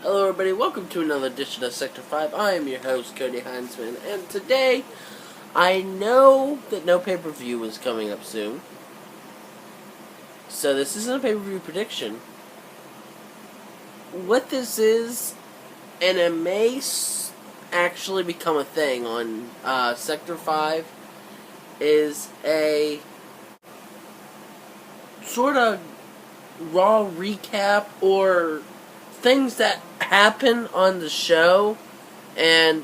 Hello everybody, welcome to another edition of Sector 5. I am your host, Cody Heinzman, and today, I know that no pay-per-view is coming up soon, so this isn't a pay-per-view prediction. What this is, and it may actually become a thing on Sector 5, is a sort of Raw recap or things that happen on the show and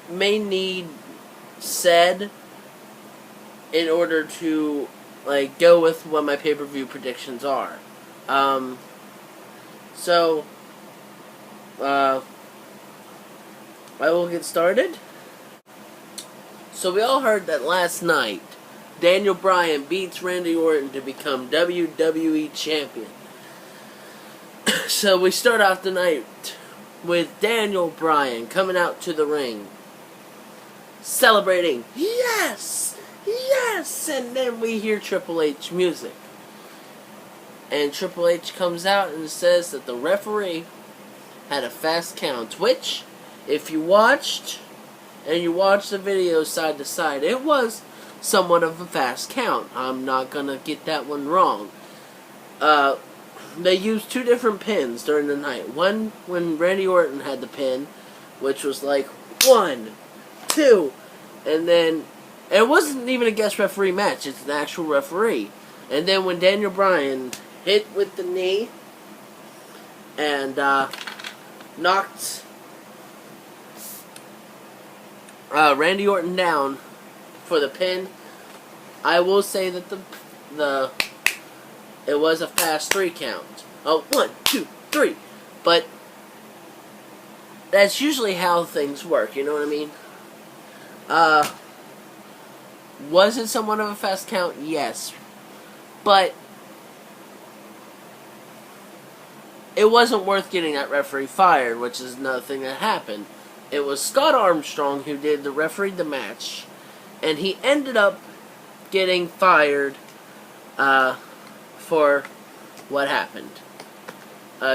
may need said in order to go with what my pay-per-view predictions are. So I will get started. So we all heard that last night Daniel Bryan beats Randy Orton to become WWE Champion. So we start off the night with Daniel Bryan coming out to the ring, celebrating, yes, yes, and then we hear Triple H music. And Triple H comes out and says that the referee had a fast count, which, if you watched, and you watched the video side to side, it was somewhat of a fast count. I'm not gonna get that one wrong. They used two different pins during the night. One when Randy Orton had the pin, which was like 1, 2, and then it wasn't even a guest referee match, it's an actual referee. And then when Daniel Bryan hit with the knee and knocked Randy Orton down for the pin, I will say that it was a fast 3 count. 1, 2, 3. But that's usually how things work, you know what I mean? Was it somewhat of a fast count? Yes. But it wasn't worth getting that referee fired, which is another thing that happened. It was Scott Armstrong who did the referee the match, and he ended up getting fired for what happened.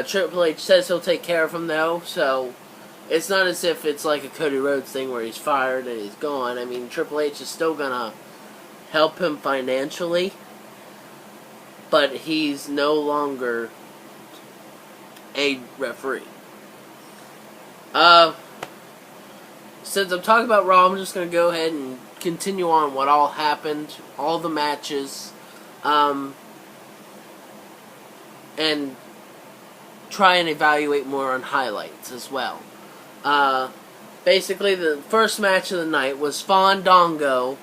Triple H says he'll take care of him though, so it's not as if it's like a Cody Rhodes thing where he's fired and he's gone. I mean, Triple H is still gonna help him financially, but he's no longer a referee. Since I'm talking about Raw, I'm just gonna go ahead and continue on what all happened, all the matches, and try and evaluate more on highlights as well. Basically, the first match of the night was Fandango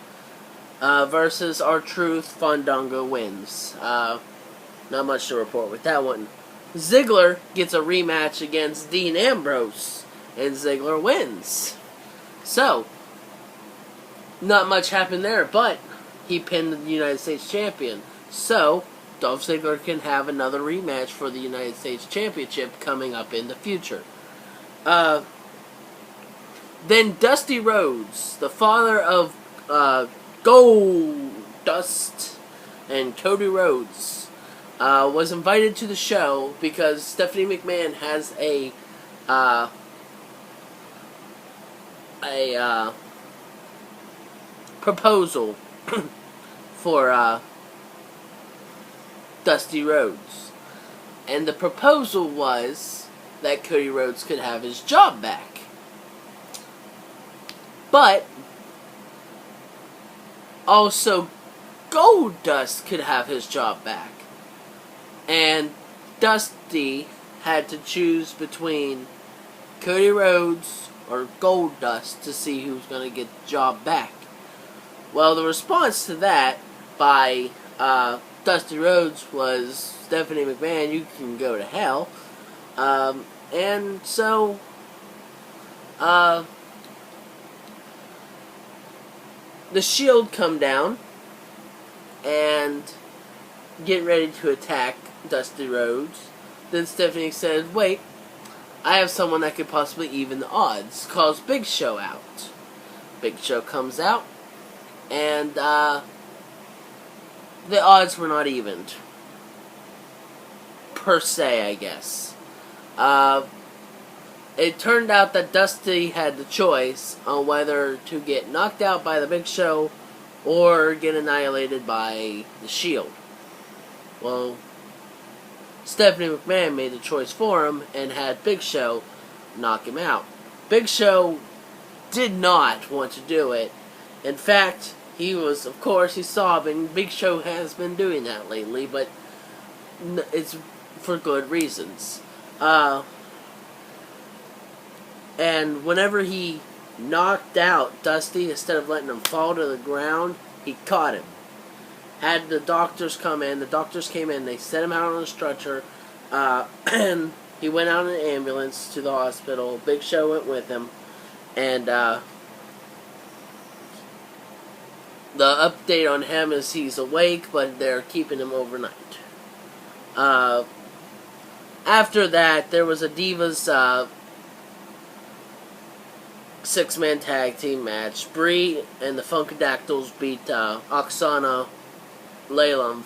versus R-Truth. Fandango wins. Not much to report with that one. Ziggler gets a rematch against Dean Ambrose, and Ziggler wins. So, not much happened there, but he pinned the United States Champion. So, Dolph Ziggler can have another rematch for the United States Championship coming up in the future. Then Dusty Rhodes, the father of Goldust and Cody Rhodes, was invited to the show because Stephanie McMahon has a proposal for Dusty Rhodes. And the proposal was that Cody Rhodes could have his job back. But also Goldust could have his job back. And Dusty had to choose between Cody Rhodes or Goldust to see who's going to get the job back. Well, the response to that by Dusty Rhodes was, Stephanie McMahon, you can go to hell. And so the Shield come down and get ready to attack Dusty Rhodes. Then Stephanie says, wait, I have someone that could possibly even the odds. Calls Big Show out. Big Show comes out, and the odds were not evened. Per se, I guess. Uh, it turned out that Dusty had the choice on whether to get knocked out by the Big Show or get annihilated by the Shield. Well, Stephanie McMahon made the choice for him and had Big Show knock him out. Big Show did not want to do it. In fact, he was, of course, he's sobbing. Big Show has been doing that lately, but it's for good reasons. And whenever he knocked out Dusty, instead of letting him fall to the ground, he caught him. Had the doctors come in, the doctors came in, they set him out on a stretcher, and he went out in an ambulance to the hospital. Big Show went with him, and the update on him is he's awake, but they're keeping him overnight. After that, there was a Divas 6-man tag team match. Bree and the Funkadactyls beat Oksana, Layla, and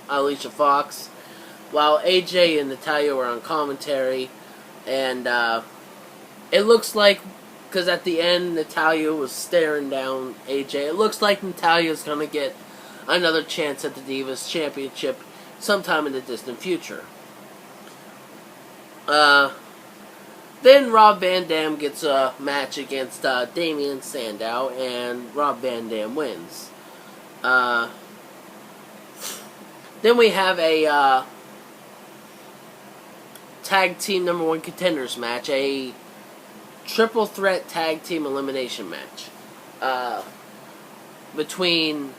Alicia Fox, while AJ and Natalya were on commentary. And it looks like, because at the end Natalya was staring down AJ, it looks like Natalya's going to get another chance at the Divas Championship sometime in the distant future. Then Rob Van Dam gets a match against Damien Sandow, and Rob Van Dam wins. Then we have a tag team number 1 contenders match, a triple threat tag team elimination match between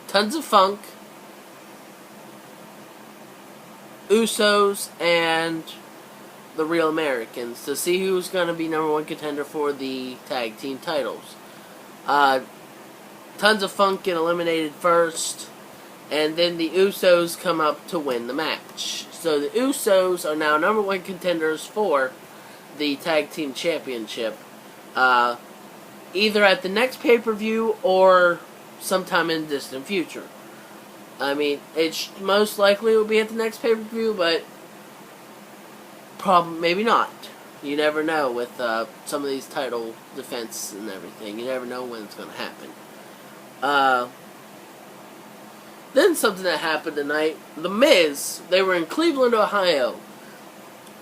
Tons of Funk, Usos, and the Real Americans to see who's going to be number 1 contender for the tag team titles. Tons of Funk get eliminated first, and then the Usos come up to win the match. So the Usos are now number 1 contenders for the tag team championship, either at the next pay-per-view or sometime in the distant future. I mean, it most likely will be at the next pay-per-view, but maybe not. You never know with some of these title defense and everything. You never know when it's going to happen. Then something that happened tonight. The Miz, they were in Cleveland, Ohio.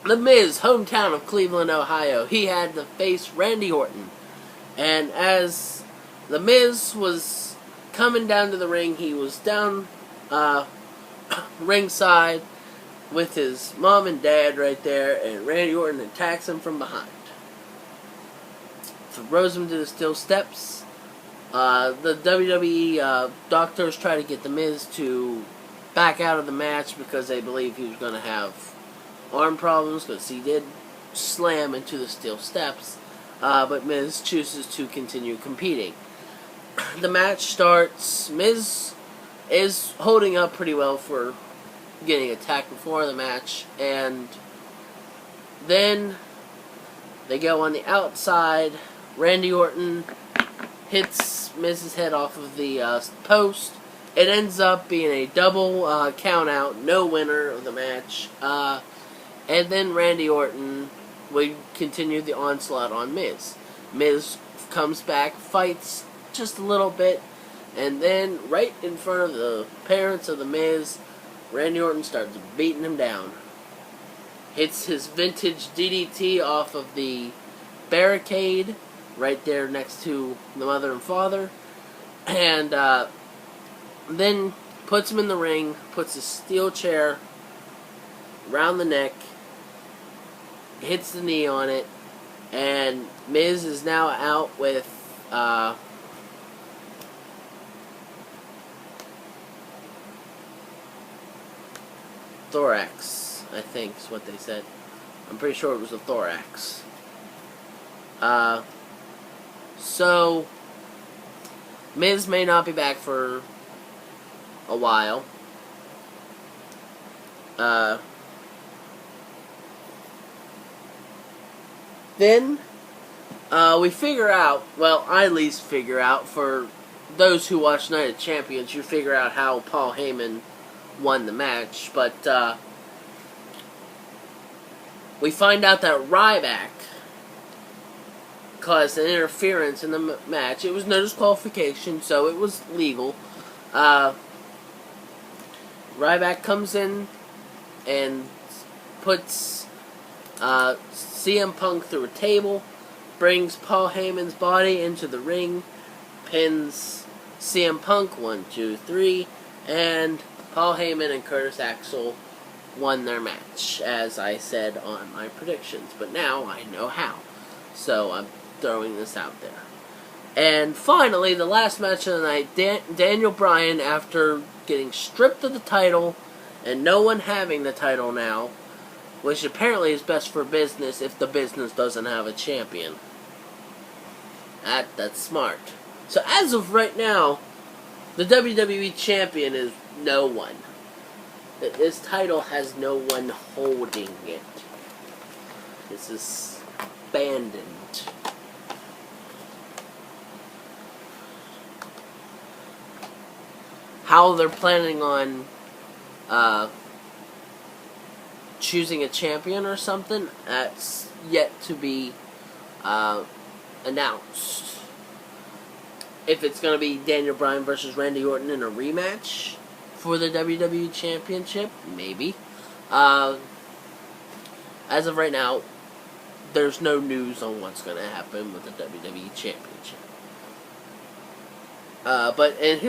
The Miz, hometown of Cleveland, Ohio. He had to face Randy Orton. And as The Miz was coming down to the ring, he was down ringside with his mom and dad right there, and Randy Orton attacks him from behind. Throws him to the steel steps. The WWE doctors try to get The Miz to back out of the match because they believe he was going to have arm problems, because he did slam into the steel steps, but Miz chooses to continue competing. The match starts. Miz is holding up pretty well for getting attacked before the match, and then they go on the outside. Randy Orton hits Miz's head off of the post. It ends up being a double count out, no winner of the match. And then Randy Orton would continue the onslaught on Miz. Miz comes back, fights just a little bit, and then right in front of the parents of the Miz, Randy Orton starts beating him down. Hits his vintage DDT off of the barricade right there next to the mother and father, and then puts him in the ring, puts a steel chair around the neck, hits the knee on it, and Miz is now out with thorax, I think is what they said. I'm pretty sure it was a thorax. So Miz may not be back for a while. Then we figure out, well, I at least figure out, for those who watch Night of Champions, you figure out how Paul Heyman won the match, but we find out that Ryback caused an interference in the match. It was no disqualification, so it was legal. Ryback comes in and puts CM Punk through a table, brings Paul Heyman's body into the ring, pins CM Punk 1, 2, 3, and Paul Heyman and Curtis Axel won their match, as I said on my predictions. But now I know how, so I'm throwing this out there. And finally, the last match of the night, Daniel Bryan, after getting stripped of the title and no one having the title now, which apparently is best for business if the business doesn't have a champion. That's smart. So as of right now, the WWE champion is no one. This title has no one holding it. This is abandoned. How they're planning on choosing a champion or something, that's yet to be announced. If it's going to be Daniel Bryan versus Randy Orton in a rematch for the WWE Championship, maybe. As of right now, there's no news on what's going to happen with the WWE Championship. But in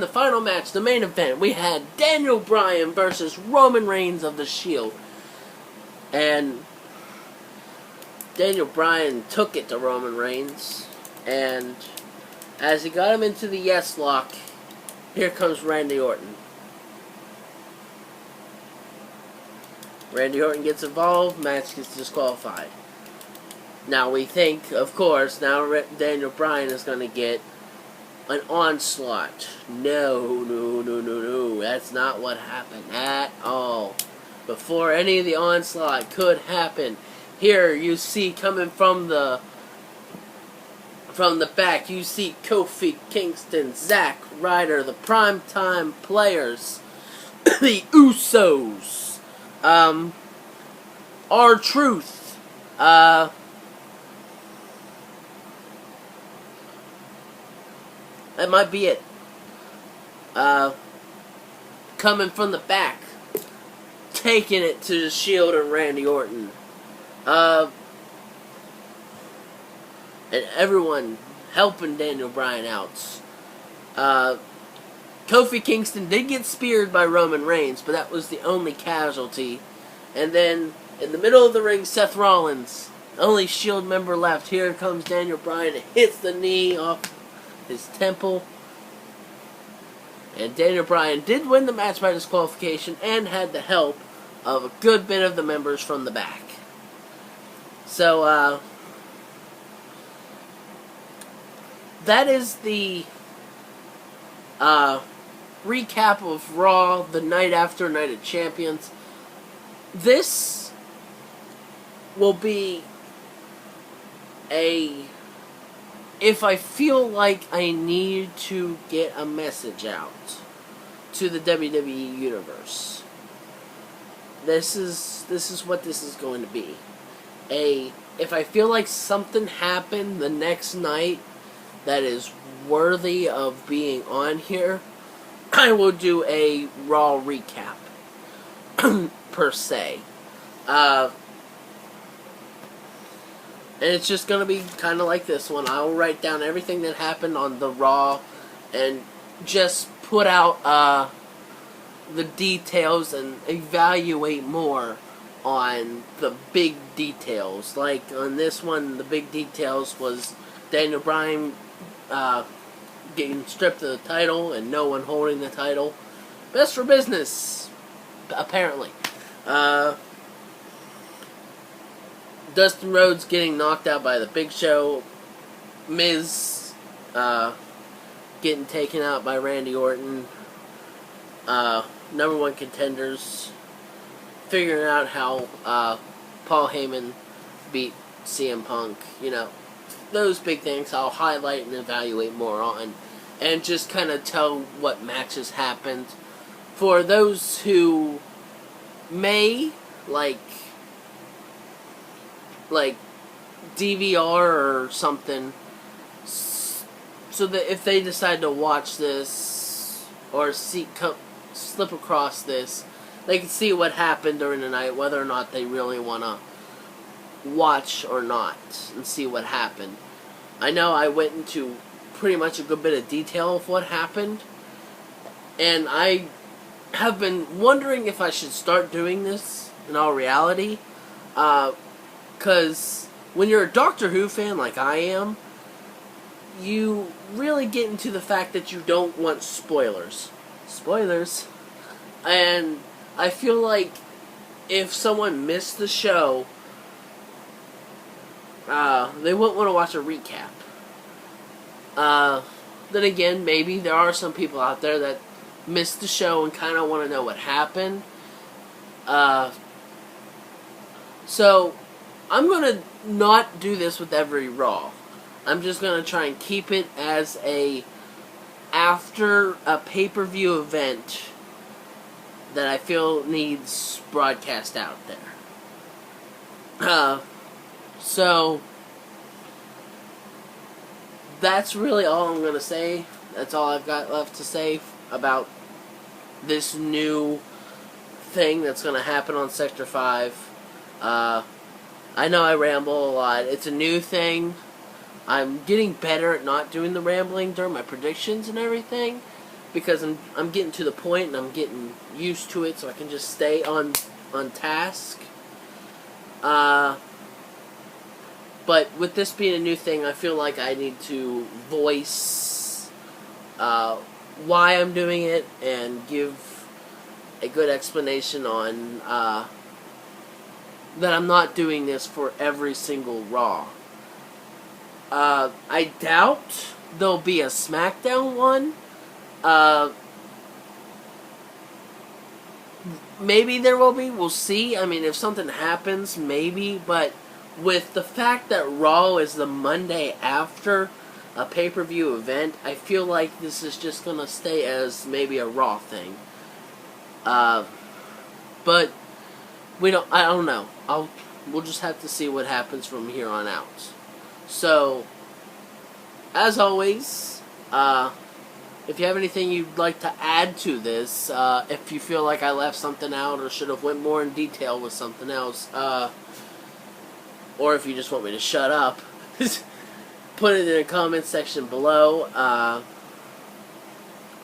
the final match, the main event, we had Daniel Bryan versus Roman Reigns of the Shield. And Daniel Bryan took it to Roman Reigns, and as he got him into the yes lock, here comes Randy Orton. Randy Orton gets involved, match gets disqualified. Now we think, of course, now Daniel Bryan is going to get an onslaught. No. That's not what happened at all. Before any of the onslaught could happen, here you see coming from the back, you see Kofi Kingston, Zack Ryder, the primetime players, the Usos, R-Truth, that might be it. Coming from the back, taking it to the Shield and Randy Orton. And everyone helping Daniel Bryan out. Kofi Kingston did get speared by Roman Reigns, but that was the only casualty. And then, in the middle of the ring, Seth Rollins, only Shield member left. Here comes Daniel Bryan, and hits the knee off his temple. And Daniel Bryan did win the match by disqualification and had the help of a good bit of the members from the back. So, that is the recap of Raw the night after Night of Champions. This will be if I feel like I need to get a message out to the WWE Universe. This is what this is going to be. If I feel like something happened the next night that is worthy of being on here, I will do a Raw recap, per se. And it's just going to be kind of like this one. I will write down everything that happened on the Raw and just put out the details and evaluate more on the big details. Like on this one, the big details was Daniel Bryan getting stripped of the title and no one holding the title. Best for business, apparently. Dustin Rhodes getting knocked out by the Big Show. Miz getting taken out by Randy Orton. Number one contenders figuring out how Paul Heyman beat CM Punk. You know, those big things I'll highlight and evaluate more on, and just kind of tell what matches happened. For those who may, like, like DVR or something, so that if they decide to watch this or slip across this, they can see what happened during the night, whether or not they really want to watch or not, and see what happened. I know I went into pretty much a good bit of detail of what happened, and I have been wondering if I should start doing this in all reality, because when you're a Doctor Who fan like I am, you really get into the fact that you don't want spoilers. Spoilers. And I feel like if someone missed the show, they wouldn't want to watch a recap. Then again, maybe there are some people out there that missed the show and kind of want to know what happened. So, I'm going to not do this with every Raw. I'm just going to try and keep it as after a pay-per-view event that I feel needs broadcast out there. So, that's really all I'm going to say. That's all I've got left to say about this new thing that's going to happen on Sector 5. I know I ramble a lot. It's a new thing. I'm getting better at not doing the rambling during my predictions and everything, because I'm getting to the point and I'm getting used to it, so I can just stay on task. But with this being a new thing, I feel like I need to voice why I'm doing it and give a good explanation on that I'm not doing this for every single Raw. I doubt there'll be a SmackDown one. Maybe there will be. We'll see. I mean, if something happens, maybe. But with the fact that Raw is the Monday after a pay-per-view event, I feel like this is just going to stay as maybe a Raw thing. But I don't know. We'll just have to see what happens from here on out. So, as always, if you have anything you'd like to add to this, if you feel like I left something out or should have went more in detail with something else, or if you just want me to shut up, put it in the comment section below.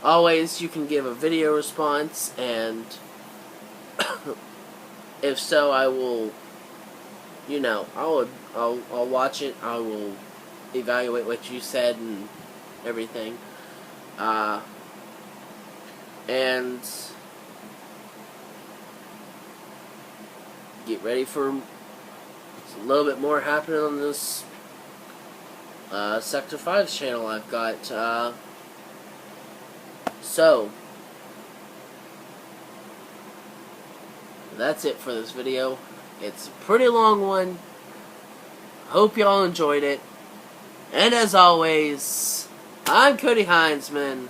Always, you can give a video response, and if so, I will, I'll watch it. I will evaluate what you said and everything. And get ready for a little bit more happening on this Sector 5's channel I've got. So, that's it for this video. It's a pretty long one. Hope y'all enjoyed it. And as always, I'm Cody Heinzman.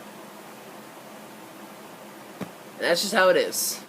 And that's just how it is.